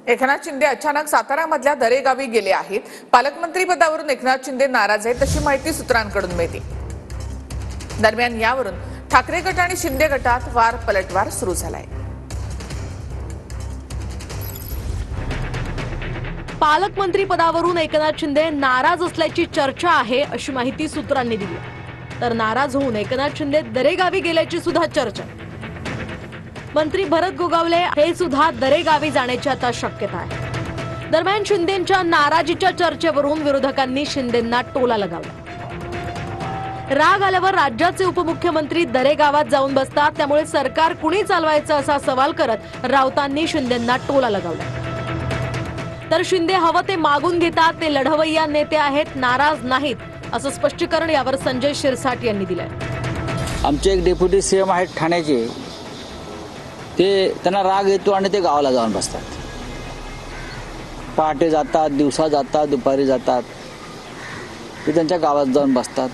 एकनाथ शिंदे अचानक साताऱ्यामधल्या दरेगावी गेले आहेत। पालकमंत्री पदावरून एकनाथ शिंदे नाराज आहेत अशी माहिती सूत्रांकडून मिळते। दरम्यान यावरून ठाकरे गट आणि शिंदे गटात वार पलटवार सुरू झालाय। पालकमंत्री पदावरून एकनाथ शिंदे नाराज असल्याची चर्चा आहे अशी माहिती सूत्रांनी दिली। तर नाराज होऊन एकनाथ शिंदे दरेगावी गेल्याची सुद्धा चर्चा। मंत्री भरत गोगावले हे सुद्धा दरेगावी जाण्याची आता शक्यता आहे। दरम्यान शिंदेंच्या नाराजीच्या चर्चेवरून विरोधकांनी शिंदेंना टोला लगावला। राग आल्यावर राज्याचे उपमुख्यमंत्री दरेगावात जाऊन बसतात, त्यामुळे सरकार कुणी चालवायचं असा सवाल करत राऊतांनी शिंदेंना टोला लगावला। तर शिंदे हवं ते मागून घेतात, ते लढवय्या नेते आहेत, नाराज नाहीत असं स्पष्टीकरण यावर संजय शिरसाट यांनी दिलंय। आमचे एक डेप्युटी सीएम आहेत ठाण्याचे, ते त्यांना राग येतो आणि ते गावाला जाऊन बसतात। पहाटे जातात, दिवसा जातात, दुपारी जातात, ते त्यांच्या गावात जाऊन बसतात।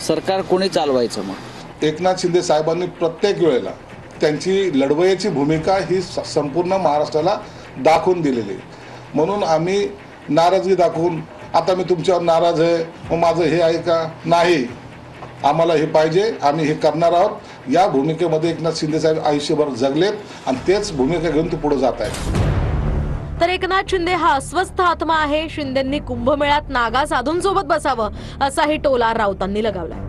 सरकार कोणी चालवायचं? मग एकनाथ शिंदे साहेबांनी प्रत्येक वेळेला त्यांची लढवय्याची भूमिका ही संपूर्ण महाराष्ट्राला दाखवून दिलेली आहे। म्हणून आम्ही नाराजगी दाखवून आता मी तुमच्यावर नाराज आहे, मग माझं हे आहे का? नाही, आम्हाला हे पाहिजे, आम्ही हे करणार आहोत। या भूमिकेमध्ये एकनाथ शिंदे साहेब आयुष्यभर जगलेत आणि तेच भूमिका घेऊन ते पुढे जात आहेत। तर एकनाथ शिंदे हा अस्वस्थ आत्मा आहे, शिंदेंनी कुंभमेळ्यात नागा साधूंसोबत बसावं असाही टोला राऊतांनी लगावलाय।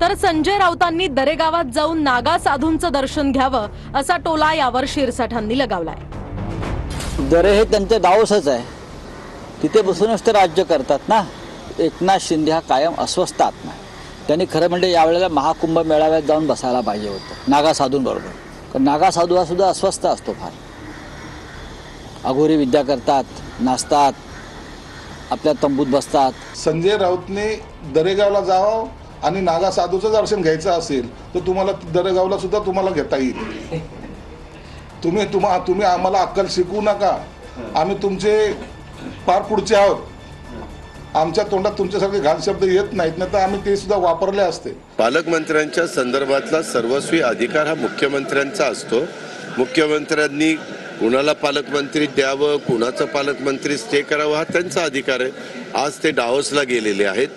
तर संजय राऊतांनी दरेगावात जाऊन नागा साधूंचं दर्शन घ्यावं असा टोला यावर शिरसाठांनी लगावलाय। दरे हे त्यांचे डावसच आहे, तिथे बसूनच ते राज्य करतात ना। एकनाथ शिंदे हा कायम अस्वस्थ आत्मा आहे। त्यांनी खरं म्हणजे यावेळेला महाकुंभ मेळाव्यात जाऊन बसायला पाहिजे होतं नागा साधूंबरोबर, कारण नागा साधू हा सुद्धा अस्वस्थ असतो फार। अघोरी विद्या करतात, नाचतात, आपल्या तंबूत बसतात। संजय राऊतने दरेगावला जावं आणि नागा साधूचं दर्शन घ्यायचं असेल तर तुम्हाला दरेगावला सुद्धा तुम्हाला घेता येईल। तुम्ही आम्हाला अक्कल शिकवू नका, आम्ही तुमचे फार पुढचे आहोत। आमच्या तोंडात तुमच्यासारखे घाण शब्द येत नाहीत, ना तर आम्ही ते सुद्धा वापरले असते। पालकमंत्र्यांच्या संदर्भातला सर्वस्वी अधिकार हा मुख्यमंत्र्यांचा असतो। मुख्यमंत्र्यांनी कुणाला पालकमंत्री द्यावं, कुणाचं पालकमंत्री स्टे करावं हा त्यांचा अधिकार आहे। आज ते डावसला गेलेले आहेत,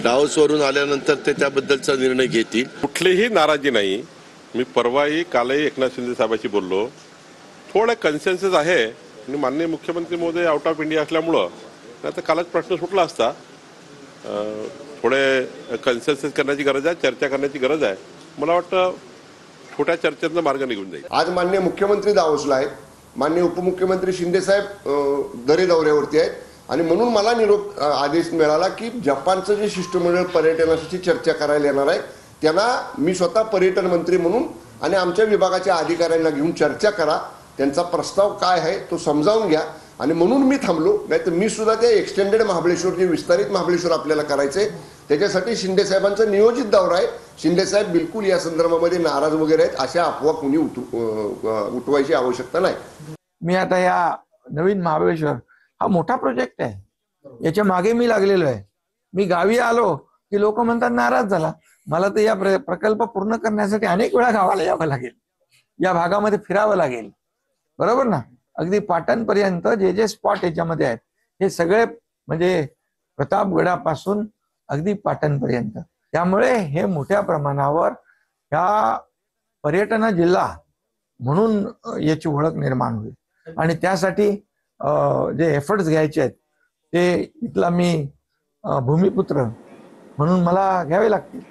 डावसवरून आल्यानंतर ते त्याबद्दलचा निर्णय घेतील। कुठलीही नाराजी नाही। मी परवाही कालही एकनाथ शिंदे साहेबांशी बोललो, थोडं कन्सेन्सस आहे आणि माननीय मुख्यमंत्री महोदय आउट ऑफ इंडिया असल्यामुळं नाही तर कालच प्रश्न सुटला असता। थोडे कन्सेन्सस करण्याची गरज आहे, चर्चा करण्याची गरज आहे। मला वाटतं छोट्या चर्चेतनं मार्ग निघून जाईल। आज माननीय मुख्यमंत्री दावोसला आहेत, माननीय उपमुख्यमंत्री शिंदे साहेब दरे दौऱ्यावरती आहेत आणि म्हणून मला निरोप आदेश मिळाला की जपानचं जे शिष्टमंडळ पर्यटनासाठी चर्चा करायला येणार आहे त्यांना मी स्वतः पर्यटन मंत्री म्हणून आणि आमच्या विभागाच्या अधिकाऱ्यांना घेऊन चर्चा करा, त्यांचा प्रस्ताव काय आहे तो समजावून घ्या। आणि म्हणून मी थांबलो, नाहीतर मी सुद्धा ते एक्सटेंडेड महाबळेश्वर जे विस्तारित महाबळेश्वर आपल्याला करायचंय त्याच्यासाठी शिंदे साहेबांचा नियोजित दौरा आहे। शिंदे साहेब बिलकुल या संदर्भामध्ये नाराज वगैरे आहेत, अशा अफवा कुणी उठवायची आवश्यकता नाही। मी आता या नवीन महाबळेश्वर हा मोठा प्रोजेक्ट आहे, याच्या मागे मी लागलेलो आहे। मी गावी आलो की लोक म्हणतात नाराज झाला। मला तर या प्रकल्प पूर्ण करण्यासाठी अनेक वेळा गावाला यावं लागेल, या भागामध्ये फिरावं लागेल, बरोबर ना। अगदी पाटणपर्यंत जे जे स्पॉट याच्यामध्ये आहेत हे सगळे म्हणजे प्रतापगडापासून अगदी पाटणपर्यंत, त्यामुळे हे मोठ्या प्रमाणावर या पर्यटन जिल्हा म्हणून याची ओळख निर्माण होईल। आणि त्यासाठी जे एफर्ट्स घ्यायचे आहेत ते इथला मी भूमिपुत्र म्हणून मला घ्यावे लागतील।